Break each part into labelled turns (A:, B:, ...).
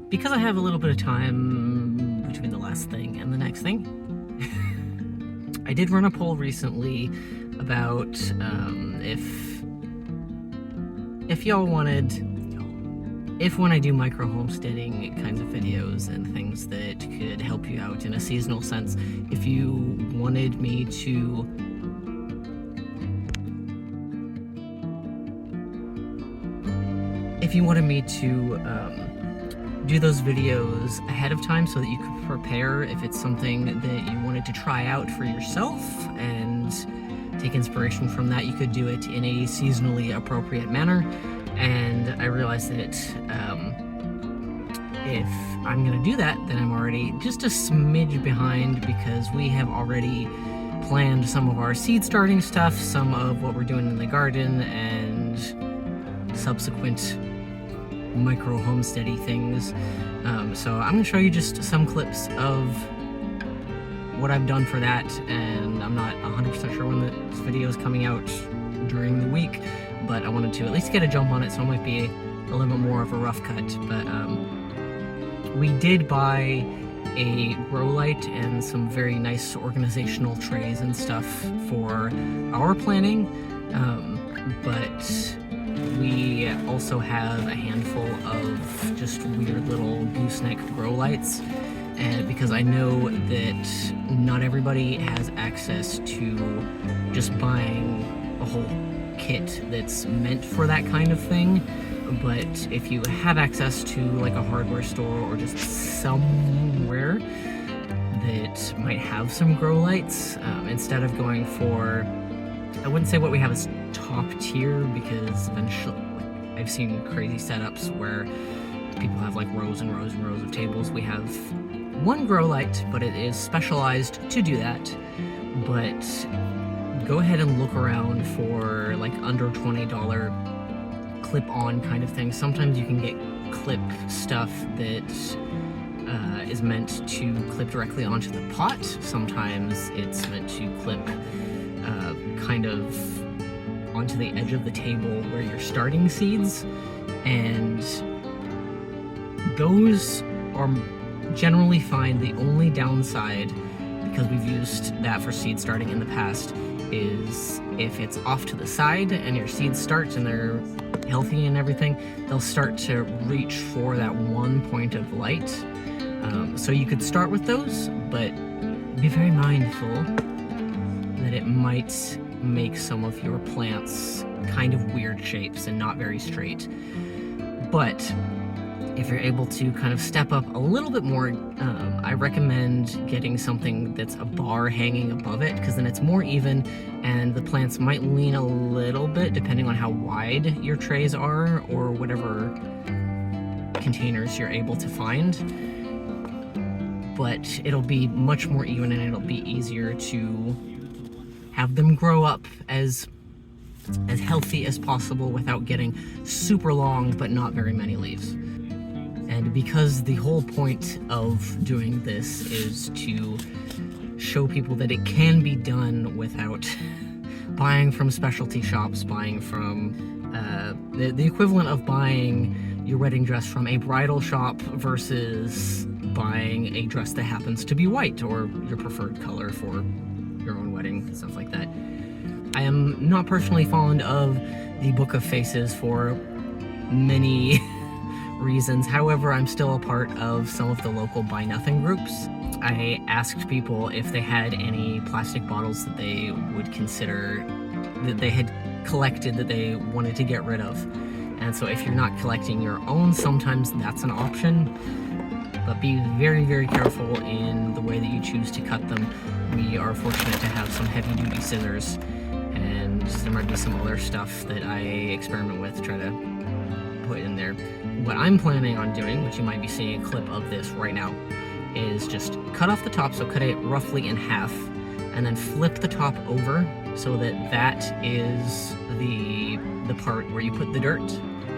A: because I have a little bit of time between the last thing and the next thing, I did run a poll recently about if y'all wanted, if when I do micro homesteading kinds of videos and things that could help you out in a seasonal sense, if you wanted me to do those videos ahead of time so that you could prepare if it's something that you wanted to try out for yourself and take inspiration from that, you could do it in a seasonally appropriate manner. And I realized that if I'm gonna do that, then I'm already just a smidge behind, because we have already planned some of our seed starting stuff, some of what we're doing in the garden, and subsequent micro homesteady things. So I'm gonna show you just some clips of what I've done for that, and I'm not 100% sure when this video is coming out during the week, but I wanted to at least get a jump on it, so it might be a little bit more of a rough cut. But we did buy a grow light and some very nice organizational trays and stuff for our planning, but we also have a handful of just weird little gooseneck grow lights, and because I know that not everybody has access to just buying a whole kit that's meant for that kind of thing. But if you have access to like a hardware store or just somewhere that might have some grow lights, instead of going for, I wouldn't say what we have is top tier, because eventually I've seen crazy setups where people have like rows and rows and rows of tables. We have one grow light, but it is specialized to do that. But go ahead and look around for like under $20 clip-on kind of thing. Sometimes you can get clip stuff that is meant to clip directly onto the pot. Sometimes it's meant to clip kind of onto the edge of the table where you're starting seeds, and those are generally fine. The only downside, because we've used that for seed starting in the past, is if it's off to the side and your seeds start and they're healthy and everything, they'll start to reach for that one point of light. So you could start with those, but be very mindful that it might make some of your plants kind of weird shapes and not very straight. But if you're able to kind of step up a little bit more, I recommend getting something that's a bar hanging above it, because then it's more even and the plants might lean a little bit depending on how wide your trays are or whatever containers you're able to find. But it'll be much more even, and it'll be easier to have them grow up as healthy as possible without getting super long but not very many leaves. And because the whole point of doing this is to show people that it can be done without buying from specialty shops, buying from the equivalent of buying your wedding dress from a bridal shop versus buying a dress that happens to be white or your preferred color for your own wedding and stuff like that. I am not personally fond of the Book of Faces for many reasons. However, I'm still a part of some of the local Buy Nothing groups. I asked people if they had any plastic bottles that they would consider, that they had collected, that they wanted to get rid of. And so if you're not collecting your own, sometimes that's an option. But be very, very careful in the way that you choose to cut them. We are fortunate to have some heavy-duty scissors, and there might be some other stuff that I experiment with to try to put in there. What I'm planning on doing, which you might be seeing a clip of this right now, is just cut off the top, so cut it roughly in half, and then flip the top over so that that is the part where you put the dirt,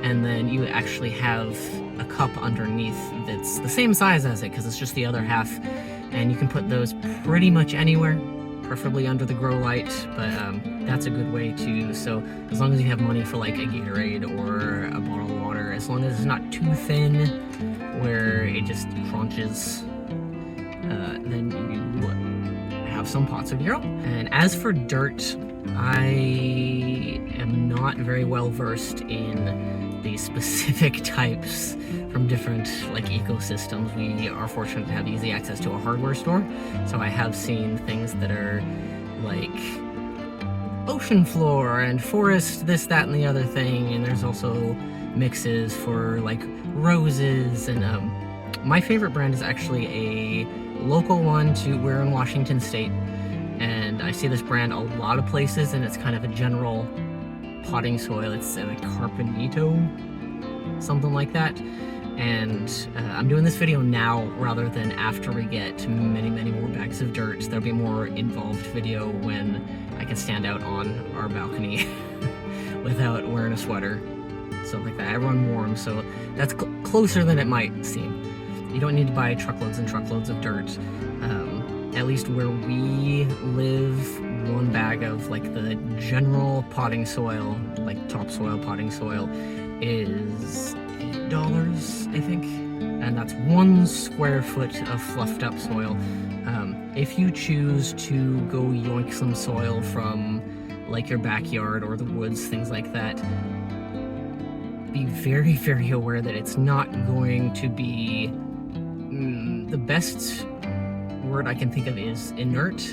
A: and then you actually have a cup underneath that's the same size as it, because it's just the other half, and you can put those pretty much anywhere, preferably under the grow light, but that's a good way to, so as long as you have money for like a Gatorade or a bottle of water, as long as it's not too thin where it just crunches, then you have some pots of your own. And as for dirt, I am not very well versed in the specific types from different like ecosystems. We are fortunate to have easy access to a hardware store, so I have seen things that are like ocean floor and forest, this, that, and the other thing, and there's also mixes for like roses. And my favorite brand is actually a local one. We're in Washington State, and I see this brand a lot of places, and it's kind of a general potting soil. It's like Carpenito, something like that. And I'm doing this video now rather than after we get many more bags of dirt. There'll be a more involved video when I can stand out on our balcony without wearing a sweater, stuff like that. I run warm, so that's closer than it might seem. You don't need to buy truckloads and truckloads of dirt. At least where we live, one bag of like the general potting soil, like topsoil potting soil, is $8, I think, and that's 1 square foot of fluffed up soil. If you choose to go yoink some soil from like your backyard or the woods, things like that, be very aware that it's not going to be the best word I can think of is inert.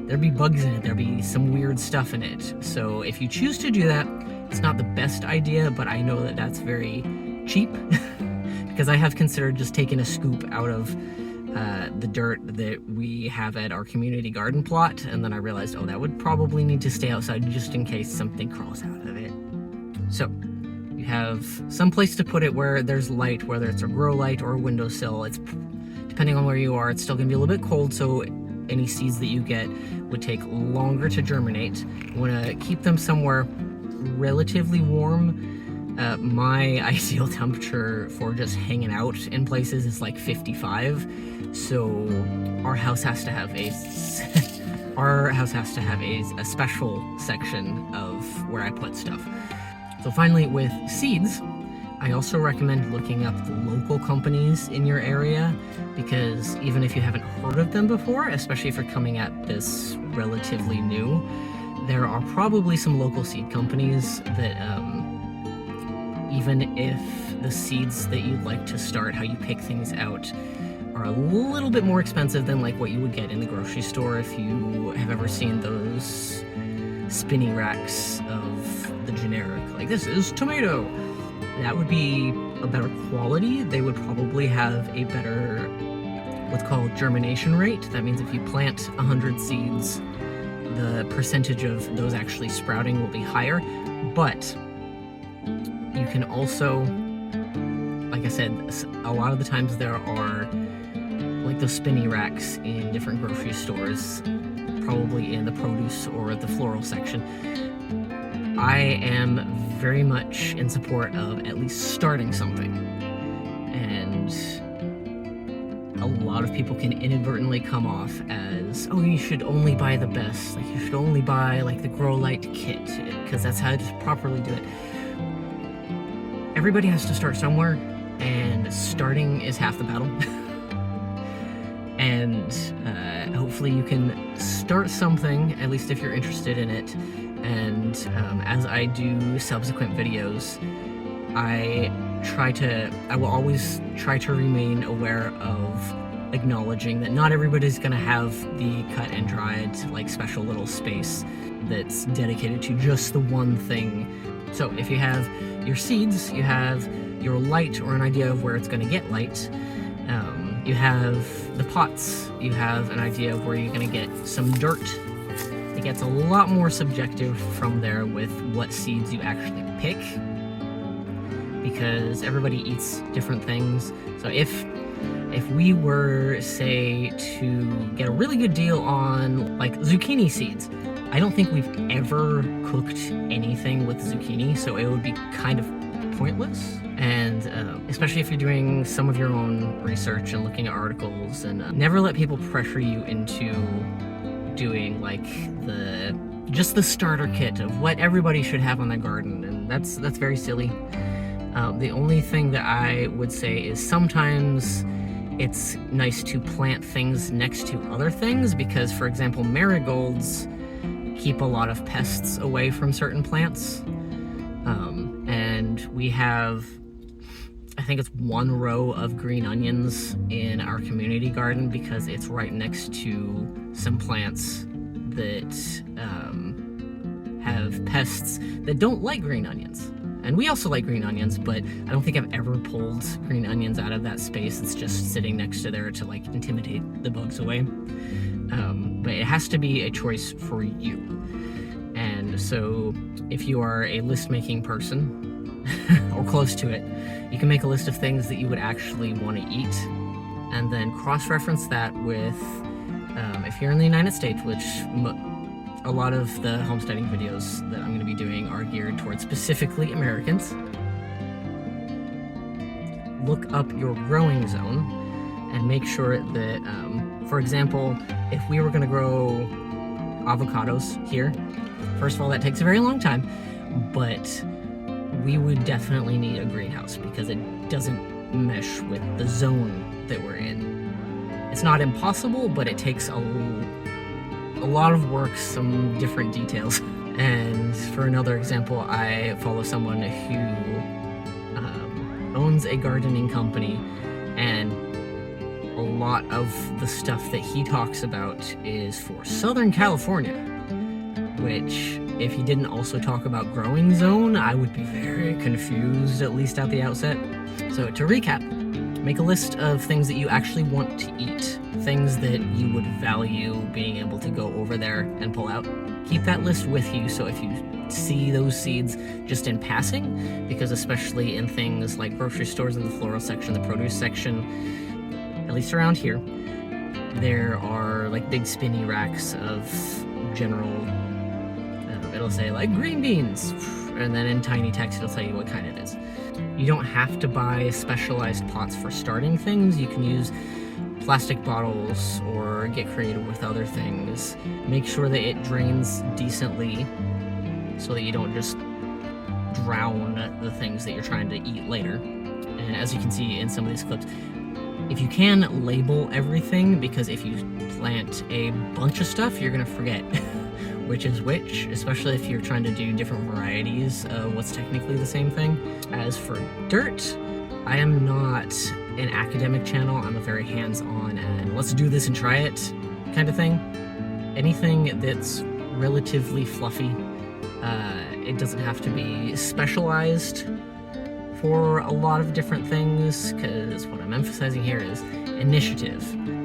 A: There'd be bugs in it, there'd be some weird stuff in it. So if you choose to do that, it's not the best idea, but I know that that's very cheap because I have considered just taking a scoop out of the dirt that we have at our community garden plot, and then I realized, oh, that would probably need to stay outside just in case something crawls out of it. So you have some place to put it where there's light, whether it's a grow light or a windowsill. It's depending on where you are, it's still gonna be a little bit cold, so any seeds that you get would take longer to germinate. You wanna keep them somewhere relatively warm. My ideal temperature for just hanging out in places is like 55, so our house has to have a a special section of where I put stuff. So finally, with seeds, I also recommend looking up the local companies in your area, because even if you haven't heard of them before, especially if you're coming at this relatively new, there are probably some local seed companies that even if the seeds that you'd like to start, how you pick things out, are a little bit more expensive than like what you would get in the grocery store. If you have ever seen those spinny racks of the generic, like this is tomato, that would be a better quality. They would probably have a better what's called germination rate. That means if you plant 100 seeds, the percentage of those actually sprouting will be higher. But you can also, like I said, a lot of the times there are like those spinny racks in different grocery stores, probably in the produce or the floral section. I am very much in support of at least starting something. And a lot of people can inadvertently come off as, oh, you should only buy the best. Like, you should only buy like the Grow Light kit, because that's how to properly do it. Everybody has to start somewhere, and starting is half the battle. And hopefully you can start something, at least if you're interested in it. And as I do subsequent videos, I will always try to remain aware of acknowledging that not everybody's gonna have the cut and dried, like, special little space that's dedicated to just the one thing. So if you have your seeds, you have your light or an idea of where it's gonna get light, you have the pots, you have an idea of where you're gonna get some dirt. It gets a lot more subjective from there with what seeds you actually pick, because everybody eats different things. So if we were, say, to get a really good deal on like zucchini seeds, I don't think we've ever cooked anything with zucchini, so it would be kind of pointless. And especially if you're doing some of your own research and looking at articles, and never let people pressure you into doing like just the starter kit of what everybody should have on their garden, and that's very silly. The only thing that I would say is sometimes it's nice to plant things next to other things because, for example, marigolds keep a lot of pests away from certain plants. And we have, I think it's 1 row of green onions in our community garden because it's right next to some plants that have pests that don't like green onions. And we also like green onions, but I don't think I've ever pulled green onions out of that space. It's just sitting next to there to like intimidate the bugs away. But it has to be a choice for you. And so if you are a list-making person, or close to it, you can make a list of things that you would actually want to eat, and then cross-reference that with, if you're in the United States, which a lot of the homesteading videos that I'm going to be doing are geared towards specifically Americans, look up your growing zone and make sure that, for example, if we were going to grow avocados here, first of all, that takes a very long time, but we would definitely need a greenhouse because it doesn't mesh with the zone that we're in. It's not impossible, but it takes a lot of work, some different details. And for another example, I follow someone who owns a gardening company, and a lot of the stuff that he talks about is for Southern California, which if he didn't also talk about growing zone, I would be very confused, at least at the outset. So to recap, make a list of things that you actually want to eat, things that you would value being able to go over there and pull out. Keep that list with you, so if you see those seeds just in passing, because especially in things like grocery stores in the floral section, the produce section, at least around here, there are like big spinny racks of general, it'll say like green beans, and then in tiny text it'll tell you what kind it is. You don't have to buy specialized pots for starting things. You can use plastic bottles or get creative with other things. Make sure that it drains decently so that you don't just drown the things that you're trying to eat later. And as you can see in some of these clips, if you can, label everything, because if you plant a bunch of stuff, you're gonna forget which is which, especially if you're trying to do different varieties of what's technically the same thing. As for dirt, I am not an academic channel. I'm a very hands-on and let's do this and try it kind of thing. Anything that's relatively fluffy, it doesn't have to be specialized for a lot of different things, because what I'm emphasizing here is initiative.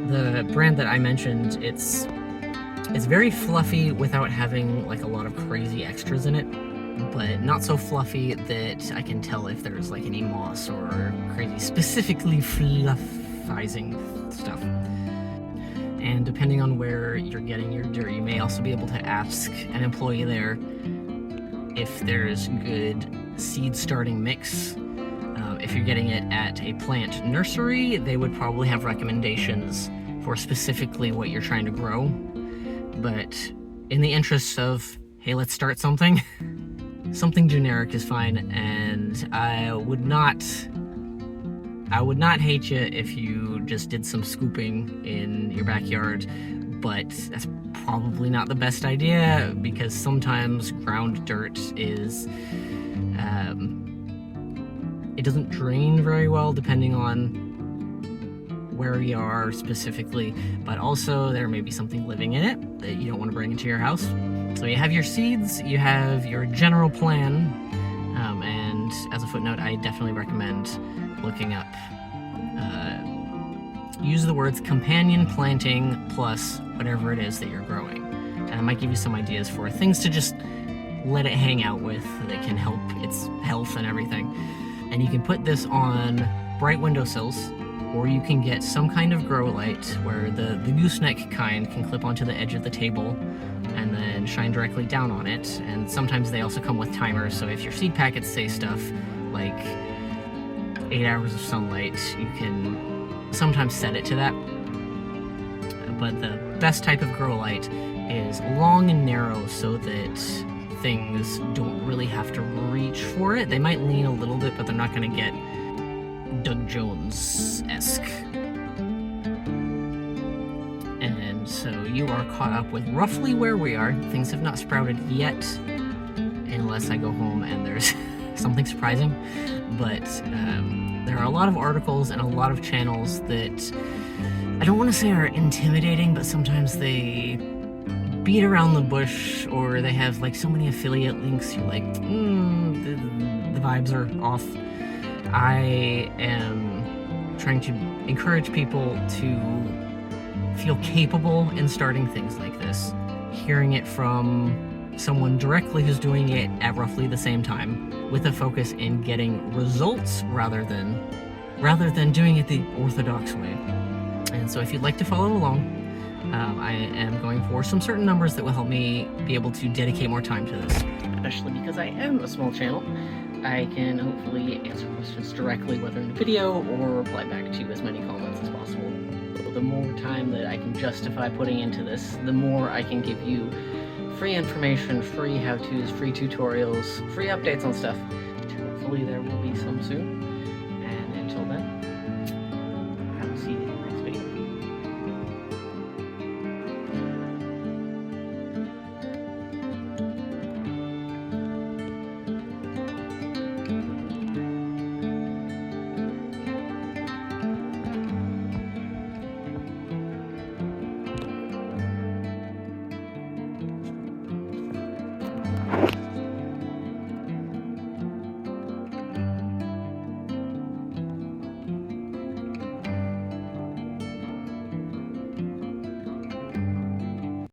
A: The brand that I mentioned, it's very fluffy without having like a lot of crazy extras in it, but not so fluffy that I can tell if there's like any moss or crazy specifically fluffizing stuff. And depending on where you're getting your dirt, you may also be able to ask an employee there if there's good seed starting mix. If you're getting it at a plant nursery, they would probably have recommendations for specifically what you're trying to grow. But in the interests of, hey, let's start something, something generic is fine, and I would not hate you if you just did some scooping in your backyard, but that's probably not the best idea, because sometimes ground dirt is, it doesn't drain very well depending on where you are specifically, but also there may be something living in it that you don't want to bring into your house. So you have your seeds, you have your general plan, and as a footnote, I definitely recommend looking up, use the words companion planting plus whatever it is that you're growing, and it might give you some ideas for things to just let it hang out with that can help its health and everything. And you can put this on bright windowsills, or you can get some kind of grow light where the gooseneck kind can clip onto the edge of the table and then shine directly down on it. And sometimes they also come with timers, so if your seed packets say stuff like 8 hours of sunlight, you can sometimes set it to that. But the best type of grow light is long and narrow, so that things don't really have to reach for it. They might lean a little bit, but they're not going to get Doug Jones-esque. And so you are caught up with roughly where we are. Things have not sprouted yet, unless I go home and there's something surprising. But there are a lot of articles and a lot of channels that I don't want to say are intimidating, but sometimes they beat around the bush, or they have like so many affiliate links. You're like, the vibes are off. I am trying to encourage people to feel capable in starting things like this. Hearing it from someone directly who's doing it at roughly the same time, with a focus in getting results rather than doing it the orthodox way. And so if you'd like to follow along, I am going for some certain numbers that will help me be able to dedicate more time to this. Especially because I am a small channel, I can hopefully answer questions directly, whether in a video or reply back to as many comments as possible. The more time that I can justify putting into this, the more I can give you free information, free how-tos, free tutorials, free updates on stuff. Hopefully there will be some soon. And until then,